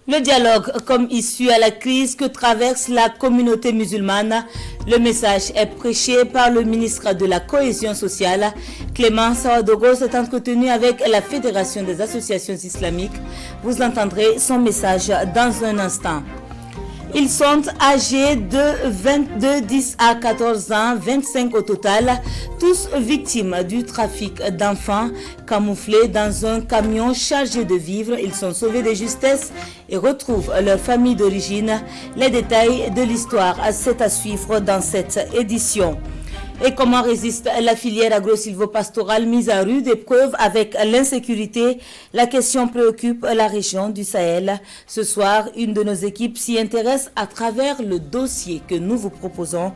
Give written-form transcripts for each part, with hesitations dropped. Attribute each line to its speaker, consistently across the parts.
Speaker 1: Le dialogue comme issue à la crise que traverse la communauté musulmane. Le message est prêché par le ministre de la Cohésion sociale. Clément Sawadogo s'est entretenu avec la Fédération des associations islamiques. Vous entendrez son message dans un instant. Ils sont âgés de 22, 10 à 14 ans, 25 au total, tous victimes du trafic d'enfants. Camouflés dans un camion chargé de vivres, ils sont sauvés de justesse et retrouvent leur famille d'origine. Les détails de l'histoire, c'est à suivre dans cette édition. Et comment résiste la filière agro-silvopastorale mise à rude épreuve avec l'insécurité? La question préoccupe la région du Sahel. Ce soir, une de nos équipes s'y intéresse à travers le dossier que nous vous proposons.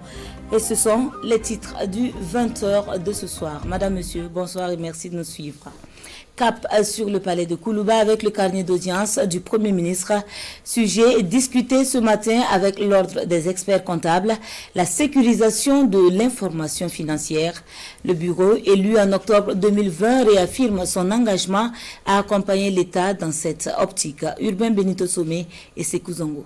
Speaker 1: Et ce sont les titres du 20h de ce soir. Madame, Monsieur, bonsoir et merci de nous suivre. Cap sur le palais de Koulouba avec le carnet d'audience du Premier ministre. Sujet discuté ce matin avec l'ordre des experts comptables, la sécurisation de l'information financière. Le bureau, élu en octobre 2020, réaffirme son engagement à accompagner l'État dans cette optique. Urbain Benito Somé et Sekou Zongo.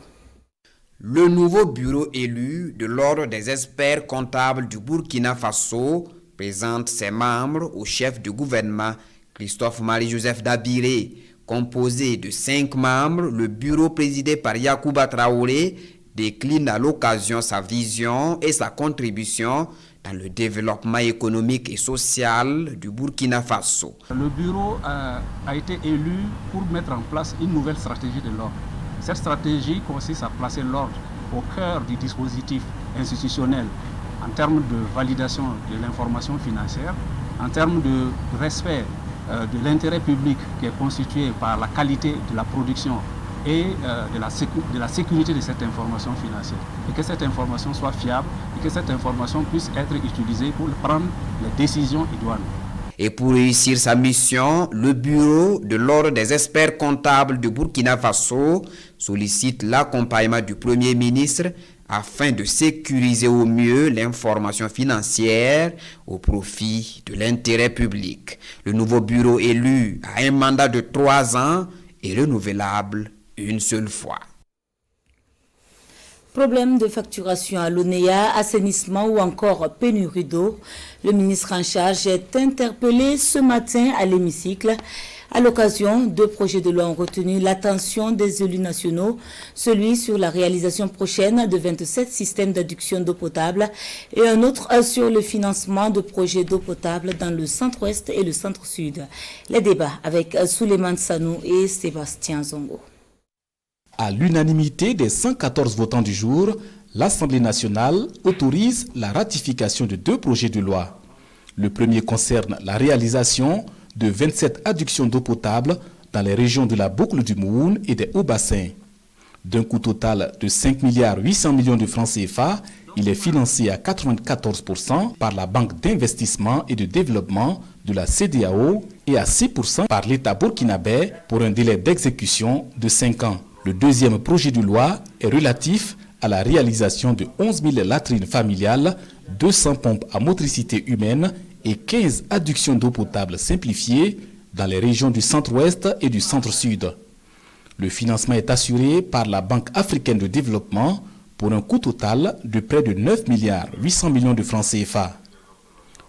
Speaker 2: Le nouveau bureau élu de l'ordre des experts comptables du Burkina Faso présente ses membres au chef du gouvernement Christophe Marie-Joseph Dabiré. Composé de 5 membres, le bureau présidé par Yacouba Traoré décline à l'occasion sa vision et sa contribution dans le développement économique et social du Burkina Faso.
Speaker 3: Le bureau a été élu pour mettre en place une nouvelle stratégie de l'ordre. Cette stratégie consiste à placer l'ordre au cœur du dispositif institutionnel en termes de validation de l'information financière, en termes de respect de l'intérêt public qui est constitué par la qualité de la production et de la sécurité de cette information financière. Et que cette information soit fiable et que cette information puisse être utilisée pour prendre les décisions idoines.
Speaker 2: Et pour réussir sa mission, le bureau de l'ordre des experts comptables du Burkina Faso sollicite l'accompagnement du Premier ministre afin de sécuriser au mieux l'information financière au profit de l'intérêt public. Le nouveau bureau élu a un mandat de 3 ans et renouvelable une seule fois.
Speaker 1: Problème de facturation à l'ONEA, assainissement ou encore pénurie d'eau. Le ministre en charge est interpellé ce matin à l'hémicycle. À l'occasion, 2 projets de loi ont retenu l'attention des élus nationaux, celui sur la réalisation prochaine de 27 systèmes d'adduction d'eau potable et un autre sur le financement de projets d'eau potable dans le centre-ouest et le centre-sud. Les débats avec Souleymane Sanou et Sébastien Zongo.
Speaker 4: À l'unanimité des 114 votants du jour, l'Assemblée nationale autorise la ratification de 2 projets de loi. Le premier concerne la réalisation de 27 adductions d'eau potable dans les régions de la boucle du Moune et des hauts-bassins. D'un coût total de 5 800 millions de francs CFA, il est financé à 94% par la Banque d'investissement et de développement de la CEDEAO et à 6% par l'État burkinabé pour un délai d'exécution de 5 ans. Le deuxième projet de loi est relatif à la réalisation de 11 000 latrines familiales, 200 pompes à motricité humaine et 15 adductions d'eau potable simplifiées dans les régions du centre-ouest et du centre-sud. Le financement est assuré par la Banque africaine de développement pour un coût total de près de 9 800 millions de francs CFA.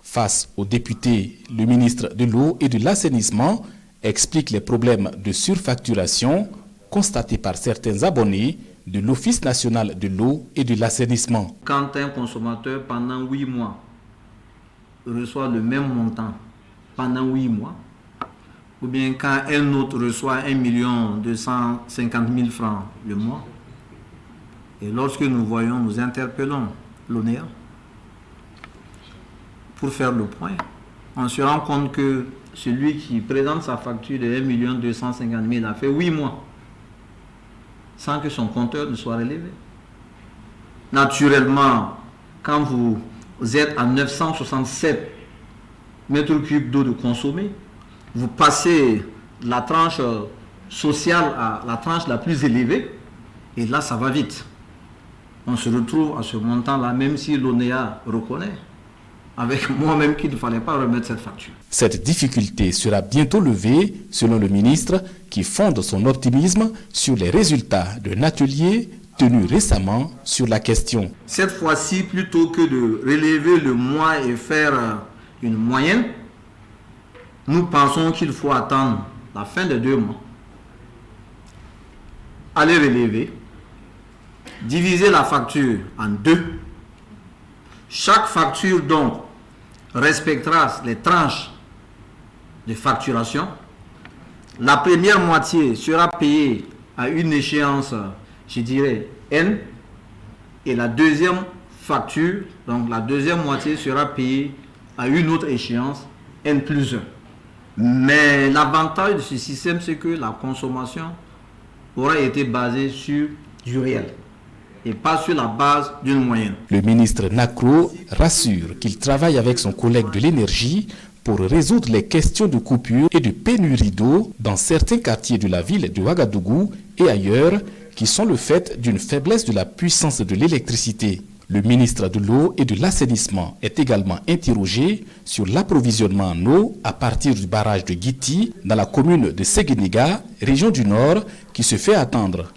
Speaker 4: Face aux députés, le ministre de l'eau et de l'assainissement explique les problèmes de surfacturation constatés par certains abonnés de l'Office national de l'eau et de l'assainissement.
Speaker 5: Quand un consommateur pendant 8 mois reçoit le même montant pendant 8 mois, ou bien quand un autre reçoit 1 250 000 francs le mois, et lorsque nous interpellons l'ONEA pour faire le point, on se rend compte que celui qui présente sa facture de 1 250 000 a fait 8 mois sans que son compteur ne soit relevé. Naturellement, quand vous êtes à 967 mètres cubes d'eau de consommée, vous passez la tranche sociale à la tranche la plus élevée, et là ça va vite. On se retrouve à ce montant-là, même si l'ONEA reconnaît avec moi-même qu'il ne fallait pas remettre cette facture.
Speaker 4: Cette difficulté sera bientôt levée, selon le ministre, qui fonde son optimisme sur les résultats d'un atelier tenu récemment sur la question.
Speaker 5: Cette fois-ci, plutôt que de relever le mois et faire une moyenne, nous pensons qu'il faut attendre la fin des 2 mois, aller relever, diviser la facture en 2. Chaque facture donc respectera les tranches de facturation. La première moitié sera payée à une échéance, je dirais, N, et la deuxième facture, donc la deuxième moitié sera payée à une autre échéance, N plus 1. Mais l'avantage de ce système, c'est que la consommation aura été basée sur du réel et pas sur la base d'une moyenne.
Speaker 4: Le ministre Nacro rassure qu'il travaille avec son collègue de l'énergie pour résoudre les questions de coupure et de pénurie d'eau dans certains quartiers de la ville de Ouagadougou et ailleurs qui sont le fait d'une faiblesse de la puissance de l'électricité. Le ministre de l'eau et de l'assainissement est également interrogé sur l'approvisionnement en eau à partir du barrage de Guiti dans la commune de Segueniga, région du Nord, qui se fait attendre.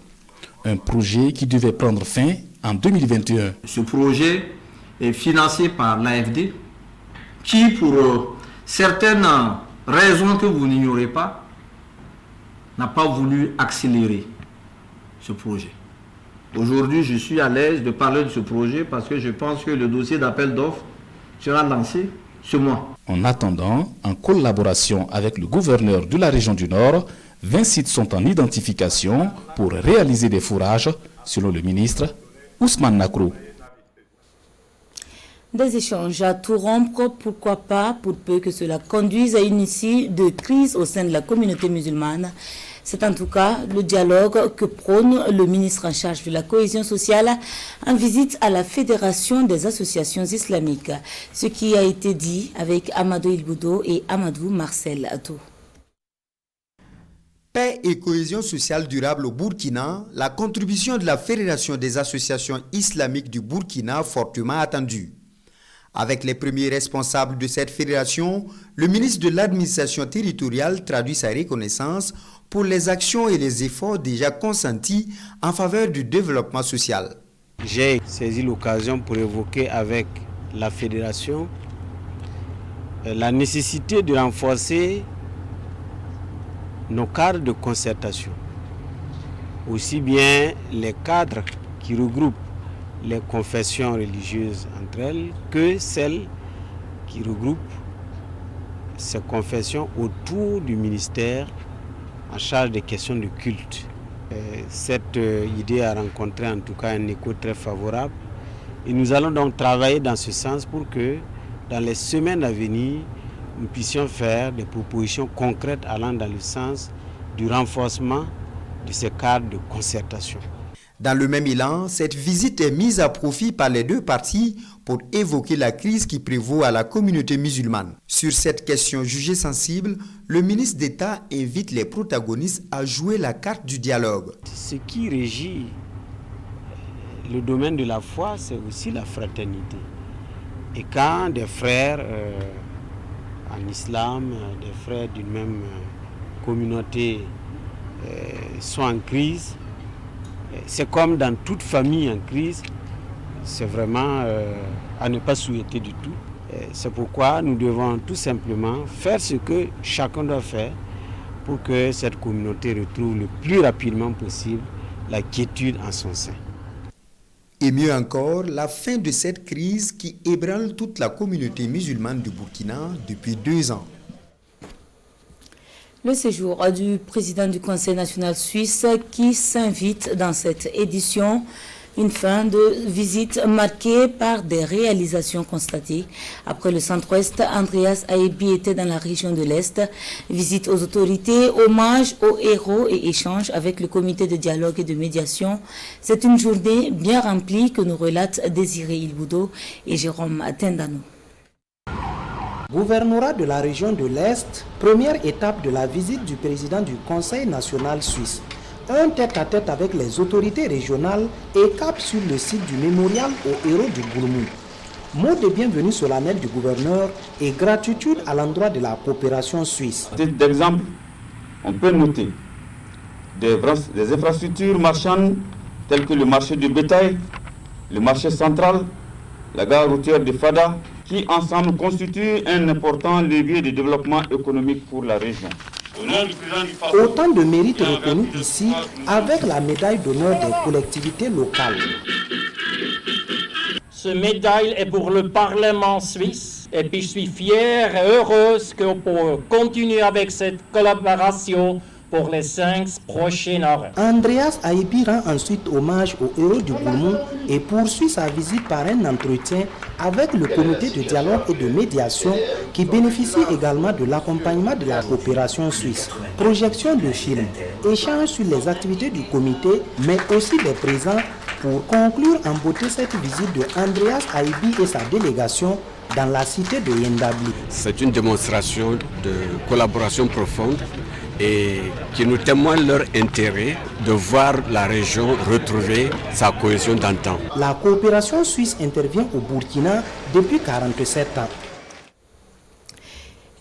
Speaker 4: Un projet qui devait prendre fin en 2021.
Speaker 5: Ce projet est financé par l'AFD qui, pour certaines raisons que vous n'ignorez pas, n'a pas voulu accélérer ce projet. Aujourd'hui, je suis à l'aise de parler de ce projet parce que je pense que le dossier d'appel d'offres sera lancé ce mois.
Speaker 4: En attendant, en collaboration avec le gouverneur de la région du Nord, 20 sites sont en identification pour réaliser des fourrages, selon le ministre Ousmane Nacro.
Speaker 1: Des échanges à tout rompre, pourquoi pas, pour peu que cela conduise à une issue de crise au sein de la communauté musulmane. C'est en tout cas le dialogue que prône le ministre en charge de la cohésion sociale en visite à la Fédération des associations islamiques. Ce qui a été dit avec Amadou Ilboudo et Amadou Marcel Atou.
Speaker 6: Paix et cohésion sociale durable au Burkina, la contribution de la Fédération des associations islamiques du Burkina fortement attendue. Avec les premiers responsables de cette fédération, le ministre de l'administration territoriale traduit sa reconnaissance pour les actions et les efforts déjà consentis en faveur du développement social.
Speaker 7: J'ai saisi l'occasion pour évoquer avec la fédération la nécessité de renforcer nos cadres de concertation, aussi bien les cadres qui regroupent les confessions religieuses entre elles que celles qui regroupent ces confessions autour du ministère en charge des questions de culte. Cette idée a rencontré en tout cas un écho très favorable et nous allons donc travailler dans ce sens pour que dans les semaines à venir, nous puissions faire des propositions concrètes allant dans le sens du renforcement de ces cadres de concertation.
Speaker 6: Dans le même élan, cette visite est mise à profit par les deux parties pour évoquer la crise qui prévaut à la communauté musulmane. Sur cette question jugée sensible, le ministre d'État invite les protagonistes à jouer la carte du dialogue.
Speaker 7: Ce qui régit le domaine de la foi, c'est aussi la fraternité. Et quand des frères en islam, des frères d'une même communauté sont en crise, c'est comme dans toute famille en crise, c'est vraiment à ne pas souhaiter du tout. C'est pourquoi nous devons tout simplement faire ce que chacun doit faire pour que cette communauté retrouve le plus rapidement possible la quiétude en son sein.
Speaker 6: Et mieux encore, la fin de cette crise qui ébranle toute la communauté musulmane du Burkina depuis 2 ans.
Speaker 1: Le séjour du président du Conseil national suisse qui s'invite dans cette édition. Une fin de visite marquée par des réalisations constatées. Après le centre-ouest, Andreas Aebi était dans la région de l'Est. Visite aux autorités, hommage aux héros et échange avec le comité de dialogue et de médiation. C'est une journée bien remplie que nous relatent Désiré Ilboudo et Jérôme Tendano.
Speaker 8: Gouvernorat de la région de l'Est, première étape de la visite du président du Conseil national suisse. Un tête-à-tête avec les autorités régionales et cap sur le site du mémorial aux héros du Gourmou. Mot de bienvenue solennel du gouverneur et gratitude à l'endroit de la coopération suisse.
Speaker 9: À titre d'exemple, on peut noter des infrastructures marchandes telles que le marché du bétail, le marché central, la gare routière de Fada, qui ensemble constituent un important levier de développement économique pour la région.
Speaker 8: Autant de mérites reconnus ici avec la médaille d'honneur des collectivités locales.
Speaker 10: Ce médaille est pour le Parlement suisse et puis je suis fière et heureuse qu'on peut continuer avec cette collaboration pour les 5 prochaines heures.
Speaker 8: Andreas Aibi rend ensuite hommage aux héros du Bourmont et poursuit sa visite par un entretien avec le comité de dialogue et de médiation qui bénéficie également de l'accompagnement de la coopération suisse. Projection de films, échange sur les activités du comité, mais aussi des présents pour conclure en beauté cette visite de Andreas Aibi et sa délégation dans la cité de Yendabli.
Speaker 11: C'est une démonstration de collaboration profonde et qui nous témoigne leur intérêt de voir la région retrouver sa cohésion d'antan.
Speaker 8: La coopération suisse intervient au Burkina depuis 47 ans.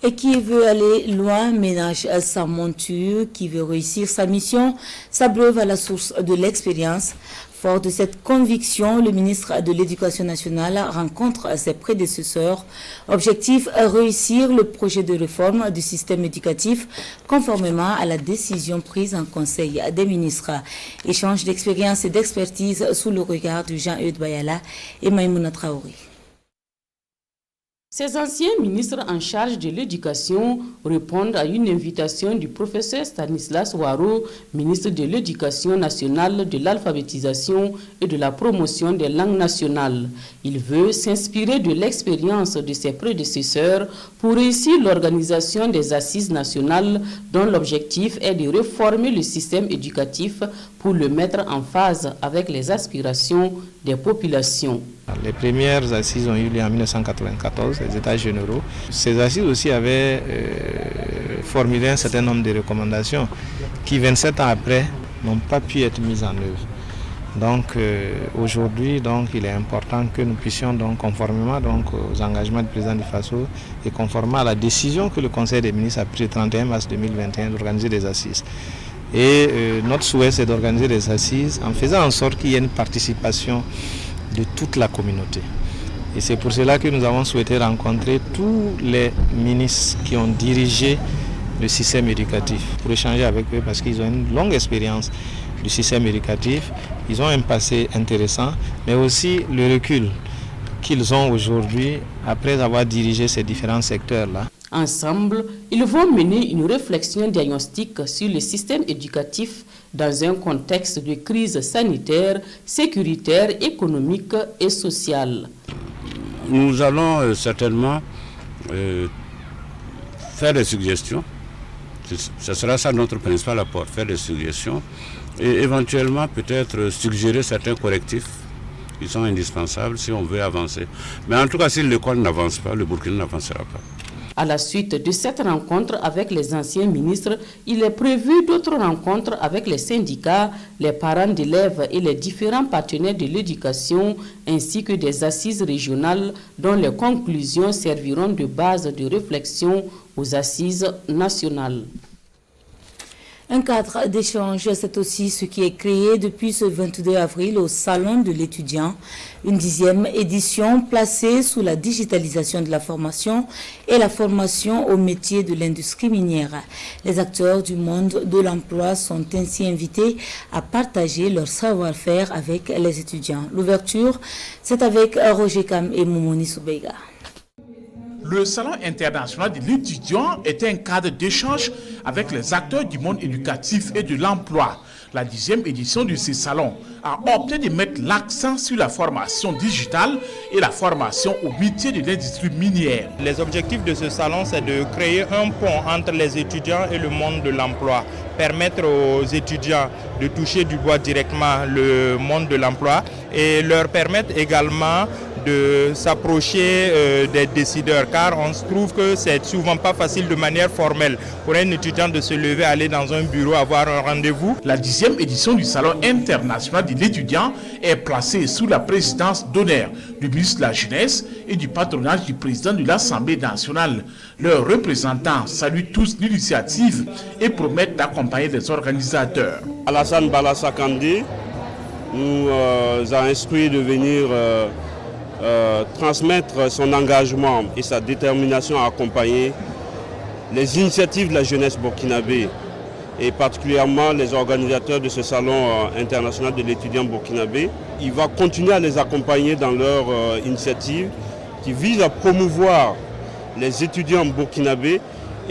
Speaker 1: Et qui veut aller loin ménage sa monture, qui veut réussir sa mission, s'abreuve à la source de l'expérience. Fort de cette conviction, le ministre de l'Éducation nationale rencontre ses prédécesseurs. Objectif, réussir le projet de réforme du système éducatif conformément à la décision prise en Conseil des ministres. Échange d'expérience et d'expertise sous le regard de Jean-Eudes Bayala et Maïmouna Traoré.
Speaker 12: Ces anciens ministres en charge de l'éducation répondent à une invitation du professeur Stanislas Waro, ministre de l'Éducation nationale, de l'alphabétisation et de la promotion des langues nationales. Il veut s'inspirer de l'expérience de ses prédécesseurs pour réussir l'organisation des assises nationales dont l'objectif est de réformer le système éducatif pour le mettre en phase avec les aspirations des populations.
Speaker 13: Les premières assises ont eu lieu en 1994, les États généraux. Ces assises aussi avaient formulé un certain nombre de recommandations qui, 27 ans après, n'ont pas pu être mises en œuvre. Donc aujourd'hui, il est important que nous puissions, conformément aux engagements du président du FASO et conformément à la décision que le Conseil des ministres a prise le 31 mars 2021 d'organiser des assises. Et notre souhait, c'est d'organiser des assises en faisant en sorte qu'il y ait une participation de toute la communauté. Et c'est pour cela que nous avons souhaité rencontrer tous les ministres qui ont dirigé le système éducatif pour échanger avec eux parce qu'ils ont une longue expérience du système éducatif, ils ont un passé intéressant, mais aussi le recul qu'ils ont aujourd'hui après avoir dirigé ces différents secteurs-là.
Speaker 12: Ensemble, ils vont mener une réflexion diagnostique sur le système éducatif dans un contexte de crise sanitaire, sécuritaire, économique et sociale.
Speaker 14: Nous allons certainement faire des suggestions. Ce sera ça notre principal apport, faire des suggestions et éventuellement peut-être suggérer certains correctifs qui sont indispensables si on veut avancer. Mais en tout cas, si l'école n'avance pas, le Burkina n'avancera pas.
Speaker 12: À la suite de cette rencontre avec les anciens ministres, il est prévu d'autres rencontres avec les syndicats, les parents d'élèves et les différents partenaires de l'éducation, ainsi que des assises régionales dont les conclusions serviront de base de réflexion aux assises nationales.
Speaker 1: Un cadre d'échange, c'est aussi ce qui est créé depuis ce 22 avril au Salon de l'étudiant, une 10e édition placée sous la digitalisation de la formation et la formation au métier de l'industrie minière. Les acteurs du monde de l'emploi sont ainsi invités à partager leur savoir-faire avec les étudiants. L'ouverture, c'est avec Roger Kam et Moumouni Soubeiga.
Speaker 15: Le Salon international de l'étudiant est un cadre d'échange avec les acteurs du monde éducatif et de l'emploi. La 10e édition de ce salon a opté de mettre l'accent sur la formation digitale et la formation au métier de l'industrie minière.
Speaker 16: Les objectifs de ce salon, c'est de créer un pont entre les étudiants et le monde de l'emploi. Permettre aux étudiants de toucher du doigt directement le monde de l'emploi et leur permettre également de s'approcher des décideurs, car on se trouve que c'est souvent pas facile de manière formelle pour un étudiant de se lever, aller dans un bureau, avoir un rendez-vous.
Speaker 15: La 10e édition du Salon international de l'étudiant est placée sous la présidence d'honneur du ministre de la Jeunesse et du patronage du président de l'Assemblée nationale. Leurs représentants saluent tous l'initiative et promettent d'accompagner les organisateurs.
Speaker 9: Alassane Balassa Kandé nous a instruit de venir transmettre son engagement et sa détermination à accompagner les initiatives de la jeunesse burkinabé et particulièrement les organisateurs de ce salon international de l'étudiant burkinabé. Il va continuer à les accompagner dans leur initiative qui vise à promouvoir les étudiants burkinabés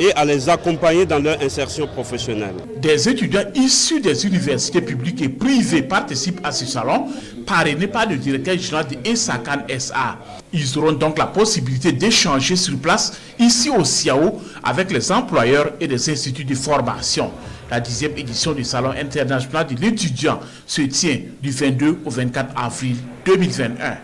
Speaker 9: et à les accompagner dans leur insertion professionnelle.
Speaker 15: Des étudiants issus des universités publiques et privées participent à ce salon, parrainé par le directeur général de ESACAN SA. Ils auront donc la possibilité d'échanger sur place, ici au CIAO, avec les employeurs et les instituts de formation. La 10e édition du Salon international de l'étudiant se tient du 22 au 24 avril 2021.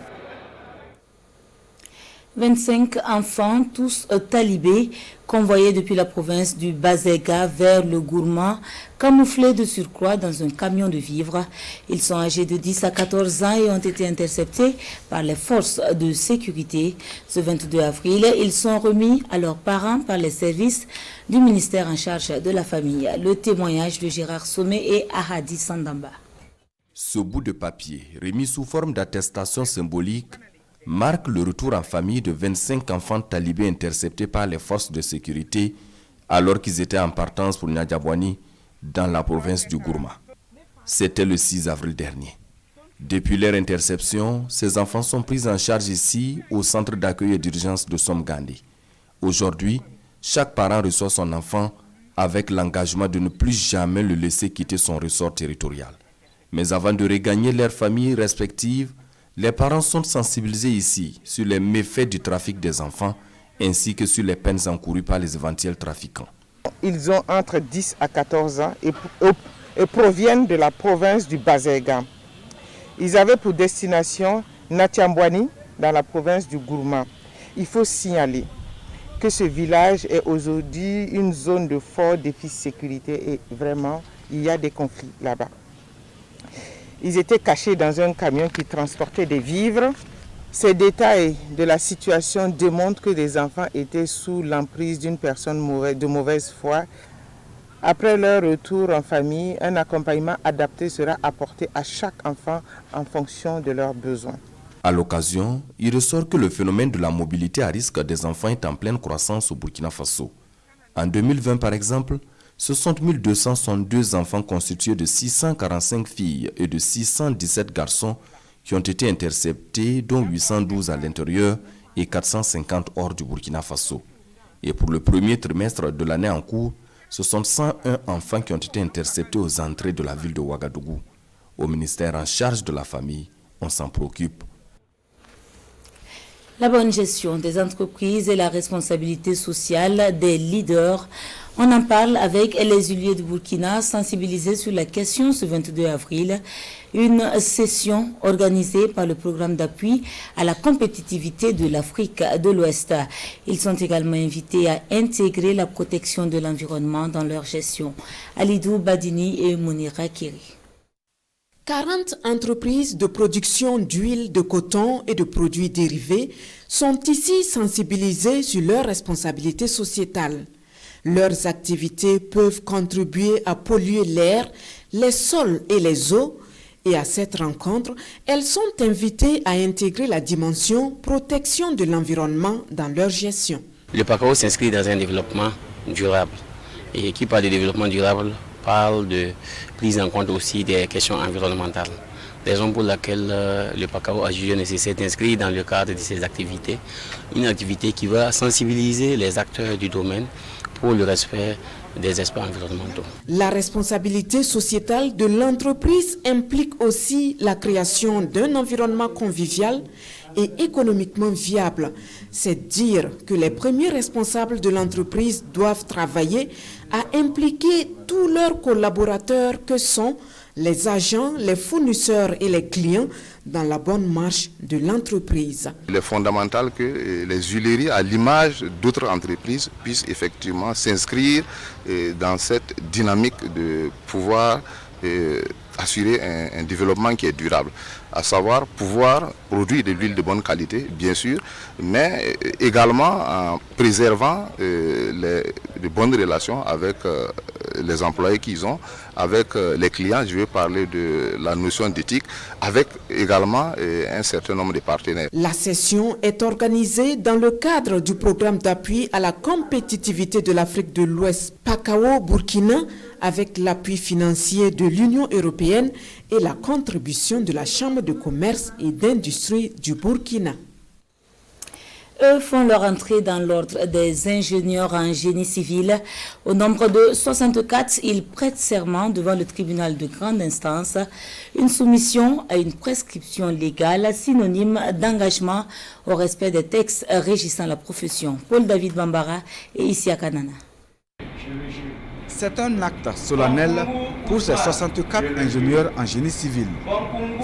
Speaker 15: 25 enfants, tous talibés, convoyés depuis la province du Bazega vers le Gourma, camouflés de surcroît dans un camion de vivres. Ils sont âgés de 10 à 14 ans et ont été interceptés par les forces de sécurité. Ce 22 avril, ils sont remis à leurs parents par les services du ministère en charge de la famille. Le témoignage de Gérard Sommet et Ahadi Sandamba.
Speaker 17: Ce bout de papier, remis sous forme d'attestation symbolique, marque le retour en famille de 25 enfants talibés interceptés par les forces de sécurité alors qu'ils étaient en partance pour Niadjabouani dans la province du Gourma. C'était le 6 avril dernier. Depuis leur interception, ces enfants sont pris en charge ici au centre d'accueil et d'urgence de Somgandi. Aujourd'hui, chaque parent reçoit son enfant avec l'engagement de ne plus jamais le laisser quitter son ressort territorial. Mais avant de regagner leurs familles respectives, les parents sont sensibilisés ici sur les méfaits du trafic des enfants ainsi que sur les peines encourues par les éventuels trafiquants.
Speaker 18: Ils ont entre 10 à 14 ans et proviennent de la province du Bazega. Ils avaient pour destination Natiambouani dans la province du Gourma. Il faut signaler que ce village est aujourd'hui une zone de fort défi de sécurité et vraiment il y a des conflits là-bas. Ils étaient cachés dans un camion qui transportait des vivres. Ces détails de la situation démontrent que les enfants étaient sous l'emprise d'une personne de mauvaise foi. Après leur retour en famille, un accompagnement adapté sera apporté à chaque enfant en fonction de leurs besoins.
Speaker 17: À l'occasion, il ressort que le phénomène de la mobilité à risque des enfants est en pleine croissance au Burkina Faso. En 2020, par exemple, 60 262 enfants constitués de 645 filles et de 617 garçons qui ont été interceptés, dont 812 à l'intérieur et 450 hors du Burkina Faso. Et pour le premier trimestre de l'année en cours, ce sont 101 enfants qui ont été interceptés aux entrées de la ville de Ouagadougou. Au ministère en charge de la famille, on s'en préoccupe.
Speaker 1: La bonne gestion des entreprises et la responsabilité sociale des leaders. On en parle avec les huiliers de Burkina, sensibilisés sur la question ce 22 avril. Une session organisée par le programme d'appui à la compétitivité de l'Afrique de l'Ouest. Ils sont également invités à intégrer la protection de l'environnement dans leur gestion. Alidou Badini et Mounira Kiri.
Speaker 19: 40 entreprises de production d'huile, de coton et de produits dérivés sont ici sensibilisées sur leurs responsabilités sociétales. Leurs activités peuvent contribuer à polluer l'air, les sols et les eaux. Et à cette rencontre, elles sont invitées à intégrer la dimension protection de l'environnement dans leur gestion.
Speaker 20: Le PACAO s'inscrit dans un développement durable. Et qui parle de développement durable parle de prise en compte aussi des questions environnementales. Raison pour laquelle le PACAO a jugé nécessaire d'inscrire dans le cadre de ses activités une activité qui va sensibiliser les acteurs du domaine pour le respect des aspects environnementaux.
Speaker 19: La responsabilité sociétale de l'entreprise implique aussi la création d'un environnement convivial et économiquement viable. C'est dire que les premiers responsables de l'entreprise doivent travailler à impliquer tous leurs collaborateurs que sont les agents, les fournisseurs et les clients dans la bonne marche de l'entreprise.
Speaker 21: Il est fondamental que les huileries, à l'image d'autres entreprises, puissent effectivement s'inscrire dans cette dynamique de pouvoir assurer un développement qui est durable, à savoir pouvoir produire de l'huile de bonne qualité, bien sûr, mais également en préservant de bonnes relations avec les employés qu'ils ont, avec les clients. Je vais parler de la notion d'éthique, avec également un certain nombre de partenaires.
Speaker 19: La session est organisée dans le cadre du programme d'appui à la compétitivité de l'Afrique de l'Ouest, PACAO Burkina, avec l'appui financier de l'Union européenne et la contribution de la Chambre de commerce et d'industrie du Burkina. Eux font leur entrée dans l'ordre des ingénieurs en génie civil. Au nombre de 64, ils prêtent serment devant le tribunal de grande instance. Une soumission à une prescription légale synonyme d'engagement au respect des textes régissant la profession. Paul David Bambara et Isia Kanana.
Speaker 22: C'est un acte solennel pour ces 64 ingénieurs en génie civil.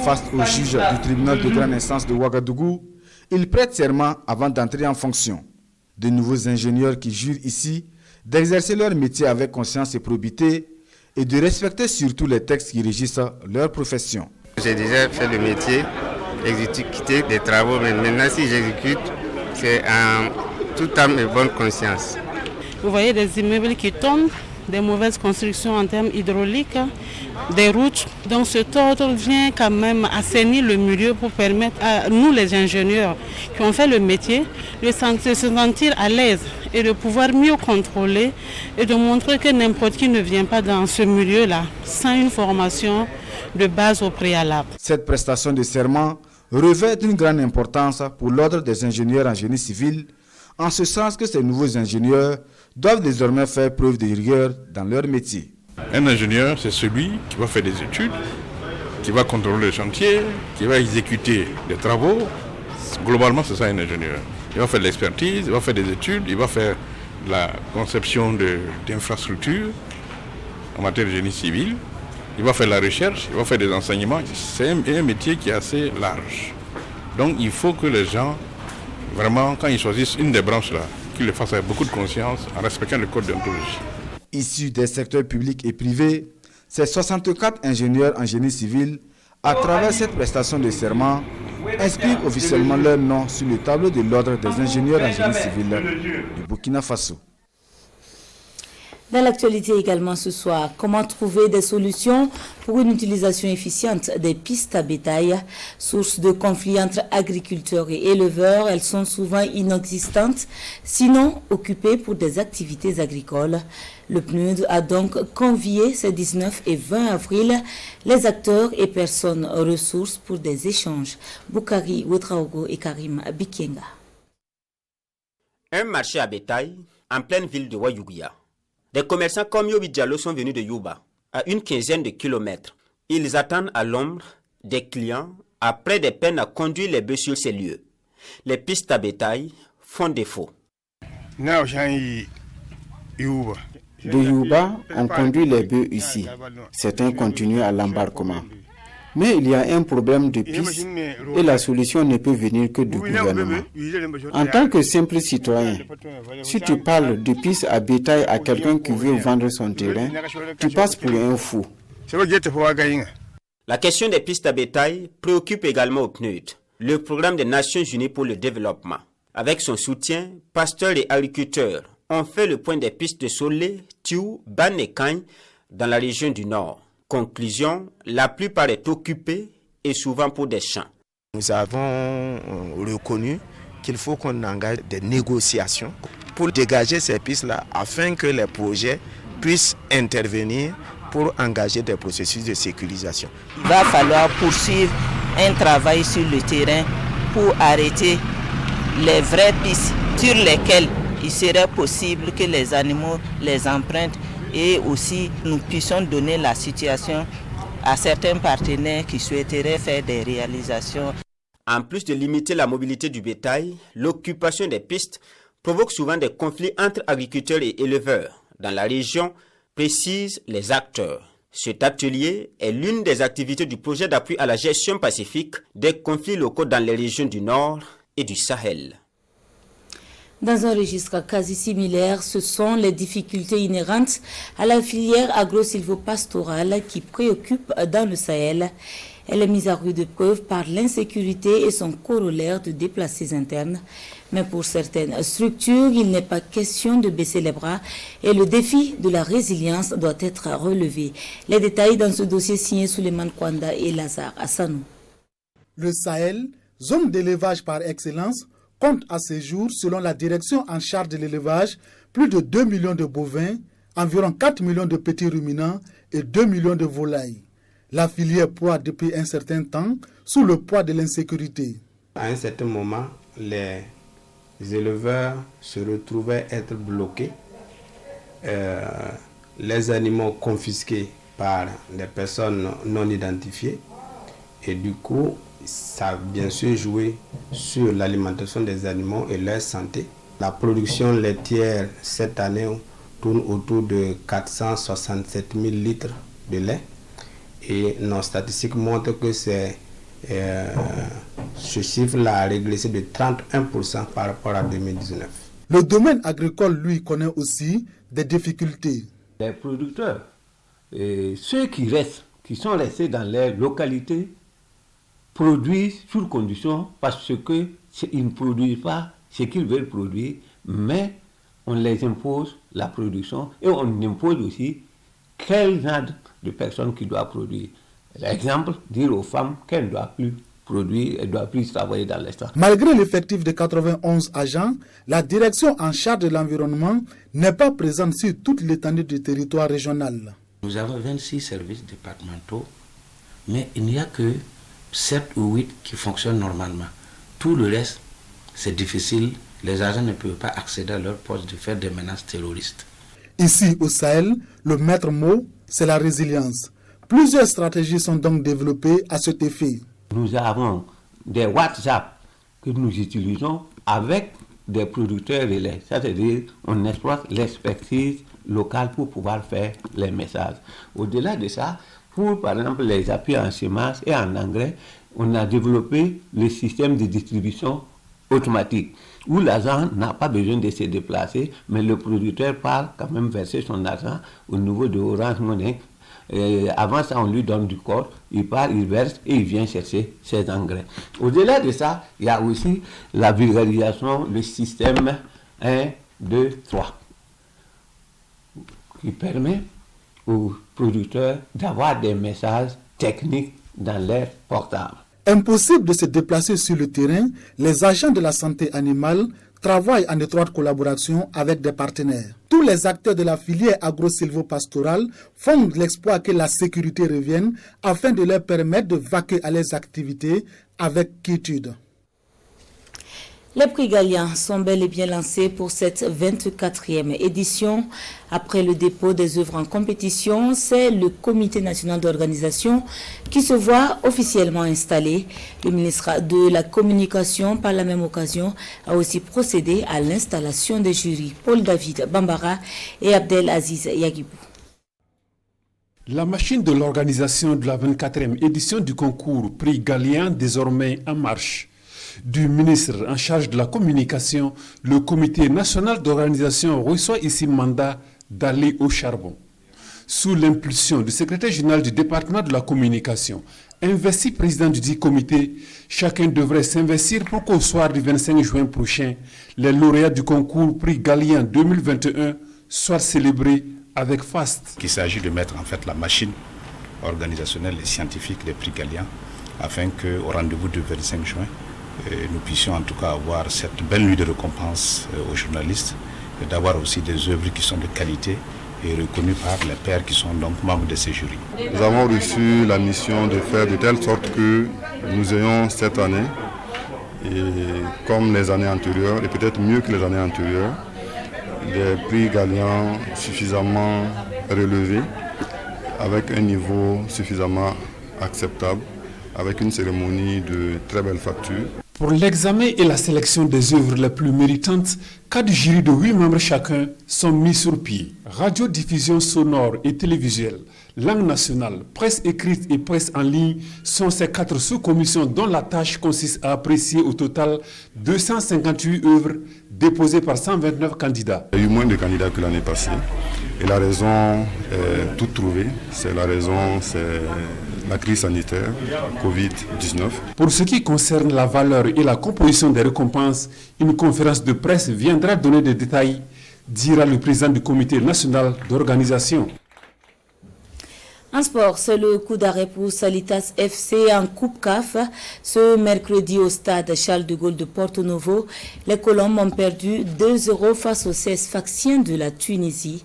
Speaker 22: Face au juge du tribunal de grande instance de Ouagadougou, ils prêtent serment avant d'entrer en fonction. De nouveaux ingénieurs qui jurent ici d'exercer leur métier avec conscience et probité et de respecter surtout les textes qui régissent leur profession.
Speaker 23: J'ai déjà fait le métier, exécuter des travaux, mais maintenant si j'exécute, c'est en toute âme et bonne conscience.
Speaker 24: Vous voyez des immeubles qui tombent, des mauvaises constructions en termes hydrauliques, des routes. Donc cet ordre vient quand même assainir le milieu pour permettre à nous les ingénieurs qui ont fait le métier de se sentir à l'aise et de pouvoir mieux contrôler et de montrer que n'importe qui ne vient pas dans ce milieu-là sans une formation de base au préalable.
Speaker 22: Cette prestation de serment revêt une grande importance pour l'ordre des ingénieurs en génie civil, en ce sens que ces nouveaux ingénieurs doivent désormais faire preuve de rigueur dans leur métier.
Speaker 25: Un ingénieur, c'est celui qui va faire des études, qui va contrôler le chantier, qui va exécuter les travaux. Globalement, c'est ça un ingénieur. Il va faire de l'expertise, il va faire des études, il va faire la conception d'infrastructures en matière de génie civil, il va faire la recherche, il va faire des enseignements. C'est un métier qui est assez large. Donc il faut que les gens, vraiment, quand ils choisissent une des branches là, qu'ils le fassent avec beaucoup de conscience, en respectant le code déontologie.
Speaker 22: Issus des secteurs publics et privés, ces 64 ingénieurs en génie civil, à travers cette prestation de serment, inscrivent officiellement leur nom sur le tableau de l'ordre des ingénieurs en génie civil du Burkina Faso.
Speaker 1: Dans l'actualité également ce soir, comment trouver des solutions pour une utilisation efficiente des pistes à bétail? Source de conflits entre agriculteurs et éleveurs, elles sont souvent inexistantes, sinon occupées pour des activités agricoles. Le PNUD a donc convié ces 19 et 20 avril les acteurs et personnes ressources pour des échanges. Boukari Ouetraogo et Karim Bikenga.
Speaker 26: Un marché à bétail en pleine ville de Wayouguia. Des commerçants comme Yobi Diallo sont venus de Yuba, à une quinzaine de kilomètres. Ils attendent à l'ombre des clients après des peines à conduire les bœufs sur ces lieux. Les pistes à bétail font défaut.
Speaker 27: De Yuba, on conduit les bœufs ici. Certains continuent à l'embarquement. Mais il y a un problème de piste et la solution ne peut venir que du gouvernement. En tant que simple citoyen, si tu parles de piste à bétail à quelqu'un qui veut vendre son terrain, tu passes pour un fou.
Speaker 26: La question des pistes à bétail préoccupe également au PNUD, le programme des Nations Unies pour le développement. Avec son soutien, pasteurs et agriculteurs ont fait le point des pistes de Solé, Tiou, Ban et Kagne dans la région du Nord. Conclusion, la plupart est occupée et souvent pour des champs.
Speaker 28: Nous avons reconnu qu'il faut qu'on engage des négociations pour dégager ces pistes-là afin que les projets puissent intervenir pour engager des processus de sécurisation.
Speaker 29: Il va falloir poursuivre un travail sur le terrain pour arrêter les vraies pistes sur lesquelles il serait possible que les animaux les empruntent et aussi nous puissions donner la situation à certains partenaires qui souhaiteraient faire des réalisations.
Speaker 26: En plus de limiter la mobilité du bétail, l'occupation des pistes provoque souvent des conflits entre agriculteurs et éleveurs dans la région, précisent les acteurs. Cet atelier est l'une des activités du projet d'appui à la gestion pacifique des conflits locaux dans les régions du Nord et du Sahel.
Speaker 1: Dans un registre quasi similaire, ce sont les difficultés inhérentes à la filière agro-silvopastorale qui préoccupent dans le Sahel. Elle est mise à rude preuve par l'insécurité et son corollaire de déplacés internes. Mais pour certaines structures, il n'est pas question de baisser les bras et le défi de la résilience doit être relevé. Les détails dans ce dossier signé Souleymane Kwanda et Lazare Assanou.
Speaker 2: Le Sahel, zone d'élevage par excellence, compte à ce jour, selon la direction en charge de l'élevage, plus de 2 millions de bovins, environ 4 millions de petits ruminants et 2 millions de volailles. La filière proie depuis un certain temps sous le poids de l'insécurité.
Speaker 28: À un certain moment, les éleveurs se retrouvaient être bloqués, les animaux confisqués par des personnes non identifiées et du coup, ça a bien sûr joué sur l'alimentation des animaux et leur santé. La production laitière cette année tourne autour de 467 000 litres de lait et nos statistiques montrent que ce chiffre-là a régressé de 31% par rapport à 2019.
Speaker 2: Le domaine agricole, lui, connaît aussi des difficultés.
Speaker 3: Les producteurs, ceux qui sont restés dans les localités, produisent sur condition parce qu'ils ne produisent pas ce qu'ils veulent produire, mais on les impose la production et on impose aussi quel genre de personnes qui doivent produire. Par exemple, dire aux femmes qu'elles ne doivent plus produire, elles ne doivent plus travailler dans les champs.
Speaker 2: Malgré l'effectif de 91 agents, la direction en charge de l'environnement n'est pas présente sur toute l'étendue du territoire régional.
Speaker 4: Nous avons 26 services départementaux, mais il n'y a que 7 ou 8 qui fonctionnent normalement. Tout le reste, c'est difficile. Les agents ne peuvent pas accéder à leur poste de faire des menaces terroristes.
Speaker 2: Ici, au Sahel, le maître mot, c'est la résilience. Plusieurs stratégies sont donc développées à cet effet.
Speaker 3: Nous avons des WhatsApp que nous utilisons avec des producteurs relais. C'est-à-dire, on exploite l'expertise locale pour pouvoir faire les messages. Au-delà de ça, pour, par exemple, les appuis en semences et en engrais, on a développé le système de distribution automatique, où l'agent n'a pas besoin de se déplacer, mais le producteur part quand même verser son argent au niveau de Orange Money. Avant ça, on lui donne du corps, il part, il verse et il vient chercher ses engrais. Au-delà de ça, il y a aussi la vulgarisation, le système 1, 2, 3, qui permet aux producteurs d'avoir des messages techniques dans leur portable.
Speaker 2: Impossible de se déplacer sur le terrain, les agents de la santé animale travaillent en étroite collaboration avec des partenaires. Tous les acteurs de la filière agro-silvopastorale font de l'espoir que la sécurité revienne afin de leur permettre de vaquer à leurs activités avec quiétude.
Speaker 1: Les prix Gallian sont bel et bien lancés pour cette 24e édition. Après le dépôt des œuvres en compétition, c'est le Comité national d'organisation qui se voit officiellement installé. Le ministre de la Communication, par la même occasion, a aussi procédé à l'installation des jurys. Paul David Bambara et Abdel Aziz Yagibou.
Speaker 5: La machine de l'organisation de la 24e édition du concours Prix Gallian désormais en marche. Du ministre en charge de la communication, le comité national d'organisation reçoit ici mandat d'aller au charbon. Sous l'impulsion du secrétaire général du département de la communication, investi président du dit comité, chacun devrait s'investir pour qu'au soir du 25 juin prochain, les lauréats du concours Prix Gallian 2021 soient célébrés avec faste.
Speaker 6: Il s'agit de mettre en fait la machine organisationnelle et scientifique des Prix Gallian afin qu'au rendez-vous du 25 juin, nous puissions en tout cas avoir cette belle nuit de récompense aux journalistes et d'avoir aussi des œuvres qui sont de qualité et reconnues par les pairs qui sont donc membres de ces jurys.
Speaker 21: Nous avons reçu la mission de faire de telle sorte que nous ayons cette année, et comme les années antérieures, et peut-être mieux que les années antérieures, des prix Gallian suffisamment relevés, avec un niveau suffisamment acceptable,
Speaker 7: avec une cérémonie de très belle facture.
Speaker 5: Pour l'examen et la sélection des œuvres les plus méritantes, 4 jurys de 8 membres chacun sont mis sur pied. Radiodiffusion sonore et télévisuelle, langue nationale, presse écrite et presse en ligne sont ces 4 sous-commissions dont la tâche consiste à apprécier au total 258 œuvres déposées par 129 candidats.
Speaker 7: Il y a eu moins de candidats que l'année passée et la raison est toute trouvée. La raison, c'est la crise sanitaire, Covid-19.
Speaker 5: Pour ce qui concerne la valeur et la composition des récompenses, une conférence de presse viendra donner des détails, dira le président du comité national d'organisation.
Speaker 1: En sport, c'est le coup d'arrêt pour Salitas FC en Coupe CAF. Ce mercredi au stade Charles de Gaulle de Porto Novo, les Colombes ont perdu 2-0 face aux CS Sfaxiens de la Tunisie.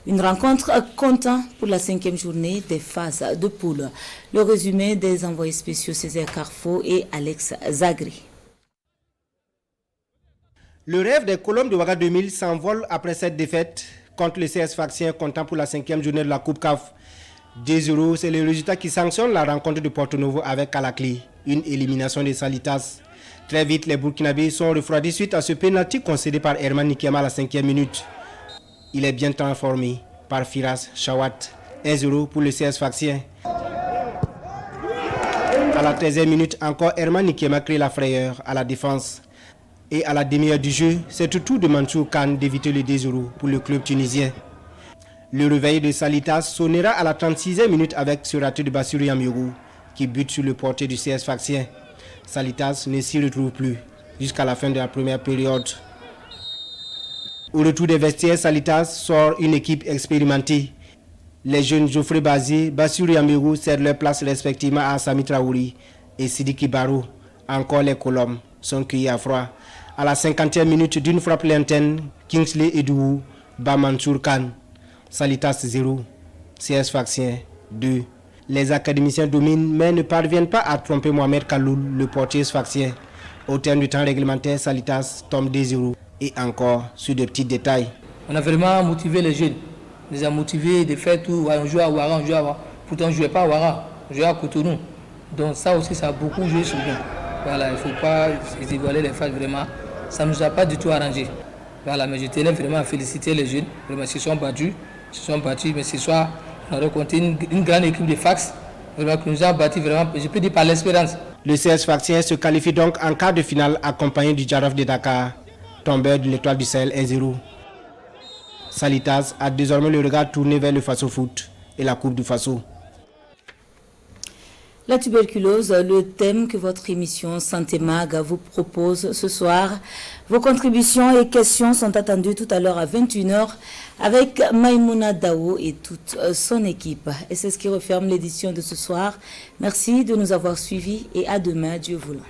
Speaker 1: Une rencontre comptant pour la 5e journée des phases de poule. Le résumé des envoyés spéciaux Césaire Carfo et Alex Zagri.
Speaker 8: Le rêve des Colombes de Ouaga 2000 s'envole après cette défaite contre le CS Sfaxien comptant pour la 5e journée de la Coupe CAF. 2-0, c'est le résultat qui sanctionne la rencontre de Porto Novo avec à la clé une élimination des Salitas. Très vite, les Burkinabés sont refroidis suite à ce pénalty concédé par Herman Nikiama à la 5e minute. Il est bien transformé par Firas Chawat. 1-0 pour le CS Sfaxien. À la 13e minute, encore Herman Nikiama crée la frayeur à la défense. Et à la demi-heure du jeu, c'est au tour de Mansour Khan d'éviter le 2-0 pour le club tunisien. Le réveil de Salitas sonnera à la 36e minute avec ce raté de Bassirou Yamiougou qui bute sur le portier du CS Sfaxien. Salitas ne s'y retrouve plus jusqu'à la fin de la première période. Au retour des vestiaires, Salitas sort une équipe expérimentée. Les jeunes Geoffrey Bazé, Bassirou Yamiougou cèdent leur place respectivement à Sami Traouri et Sidiki Barou. Encore les Colombes sont cueillis à froid. À la 50e minute d'une frappe lointaine, Kingsley Edou bat Mansour Khan. Salitas 0, CS Sfaxien 2. Les académiciens dominent mais ne parviennent pas à tromper Mohamed Kaloul, le portier sfaxien. Au terme du temps réglementaire, Salitas tombe 2-0. Et encore sur de petits détails.
Speaker 9: On a vraiment motivé les jeunes. On les a motivés de faire tout. On joue à Ouara, on joue à Ouara. Pourtant, on ne jouait pas à Ouara, on jouait à Cotonou. Donc ça aussi, ça a beaucoup joué sur nous. Voilà, il ne faut pas dévoiler les faces vraiment. Ça ne nous a pas du tout arrangé. Voilà, mais je tenais vraiment à féliciter les jeunes. Vraiment, ils se sont battus. Mais ce soir, on a rencontré une grande équipe de Fax. Vraiment, qui nous a battus vraiment, je peux dire par l'espérance.
Speaker 8: Le CS Sfaxien se qualifie donc en quart de finale accompagné du Djarof de Dakar, tombeur de l'Étoile du Sahel 1-0. Salitas a désormais le regard tourné vers le Faso Foot et la Coupe du Faso.
Speaker 1: La tuberculose, le thème que votre émission Santé Mag vous propose ce soir. Vos contributions et questions sont attendues tout à l'heure à 21h avec Maïmouna Dao et toute son équipe. Et c'est ce qui referme l'édition de ce soir. Merci de nous avoir suivis et à demain, Dieu voulant.